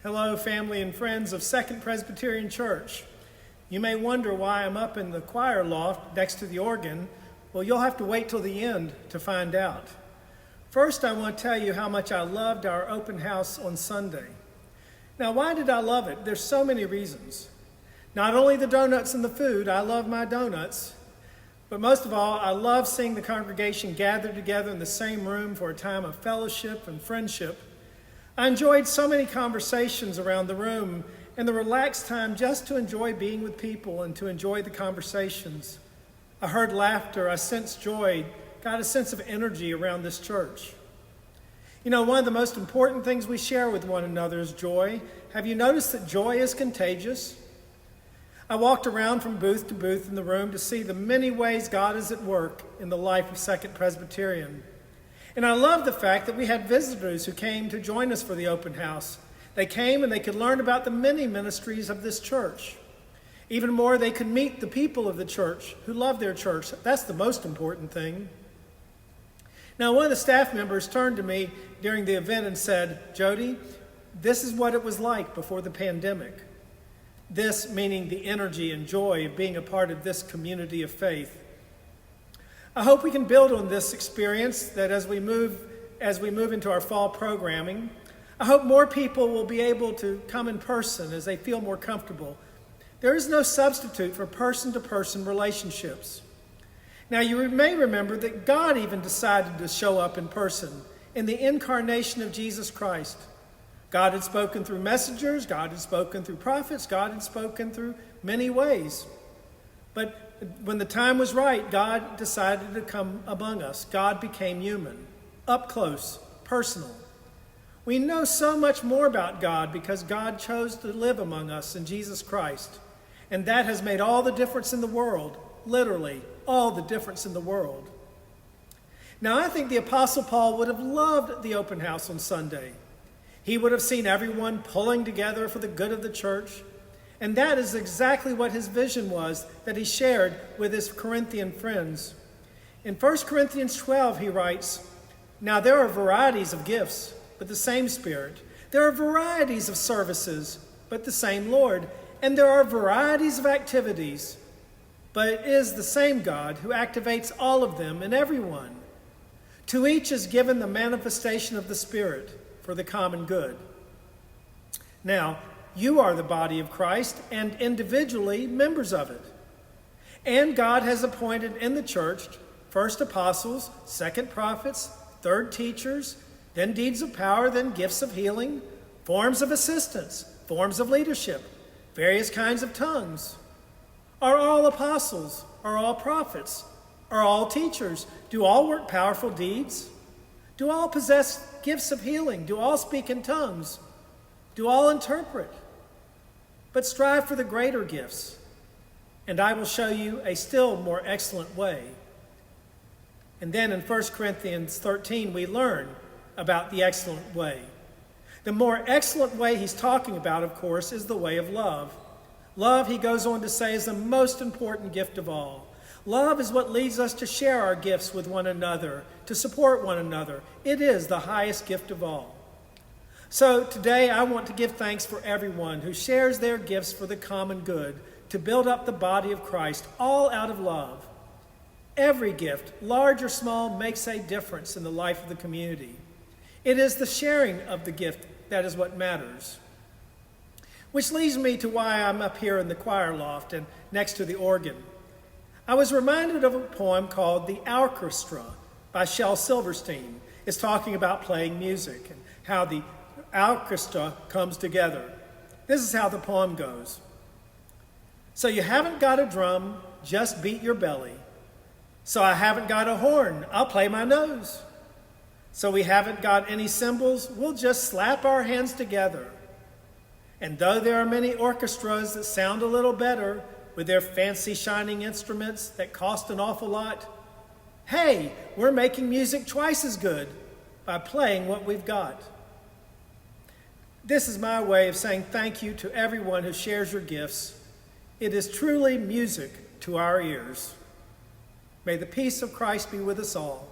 Hello, family and friends of Second Presbyterian Church. You may wonder why I'm up in the choir loft next to the organ. Well, you'll have to wait till the end to find out. First, I want to tell you how much I loved our open house on Sunday. Now, why did I love it? There's so many reasons. Not only the donuts and the food, I love my donuts, but most of all, I love seeing the congregation gathered together in the same room for a time of fellowship and friendship. I enjoyed so many conversations around the room and the relaxed time just to enjoy being with people and to enjoy the conversations. I heard laughter, I sensed joy, got a sense of energy around this church. You know, one of the most important things we share with one another is joy. Have you noticed that joy is contagious? I walked around from booth to booth in the room to see the many ways God is at work in the life of Second Presbyterian. And I love the fact that we had visitors who came to join us for the open house. They came and they could learn about the many ministries of this church. Even more, they could meet the people of the church who love their church. That's the most important thing. Now, one of the staff members turned to me during the event and said, "Jody, this is what it was like before the pandemic." This meaning the energy and joy of being a part of this community of faith. I hope we can build on this experience that as we move into our fall programming, I hope more people will be able to come in person as they feel more comfortable. There is no substitute for person-to-person relationships. Now, you may remember that God even decided to show up in person in the incarnation of Jesus Christ. God had spoken through messengers, God had spoken through prophets, God had spoken through many ways. But when the time was right, God decided to come among us. God became human, up close, personal. We know so much more about God because God chose to live among us in Jesus Christ. And that has made all the difference in the world, literally all the difference in the world. Now, I think the Apostle Paul would have loved the open house on Sunday. He would have seen everyone pulling together for the good of the church. And that is exactly what his vision was that he shared with his Corinthian friends. In 1 Corinthians 12, he writes, "Now there are varieties of gifts, but the same Spirit. There are varieties of services, but the same Lord. And there are varieties of activities, but it is the same God who activates all of them in everyone. To each is given the manifestation of the Spirit for the common good." Now, you are the body of Christ and individually members of it. And God has appointed in the church first apostles, second prophets, third teachers, then deeds of power, then gifts of healing, forms of assistance, forms of leadership, various kinds of tongues. Are all apostles? Are all prophets? Are all teachers? Do all work powerful deeds? Do all possess gifts of healing? Do all speak in tongues? Do all interpret? But strive for the greater gifts, and I will show you a still more excellent way. And then in 1 Corinthians 13, we learn about the excellent way. The more excellent way he's talking about, of course, is the way of love. Love, he goes on to say, is the most important gift of all. Love is what leads us to share our gifts with one another, to support one another. It is the highest gift of all. So today I want to give thanks for everyone who shares their gifts for the common good, to build up the body of Christ, all out of love. Every gift, large or small, makes a difference in the life of the community. It is the sharing of the gift that is what matters. Which leads me to why I'm up here in the choir loft and next to the organ. I was reminded of a poem called The Ourchestra by Shel Silverstein. It's talking about playing music and how the orchestra comes together. This is how the poem goes. So you haven't got a drum, just beat your belly. So I haven't got a horn, I'll play my nose. So we haven't got any cymbals, we'll just slap our hands together. And though there are many orchestras that sound a little better with their fancy shining instruments that cost an awful lot, hey, we're making music twice as good by playing what we've got. This is my way of saying thank you to everyone who shares your gifts. It is truly music to our ears. May the peace of Christ be with us all.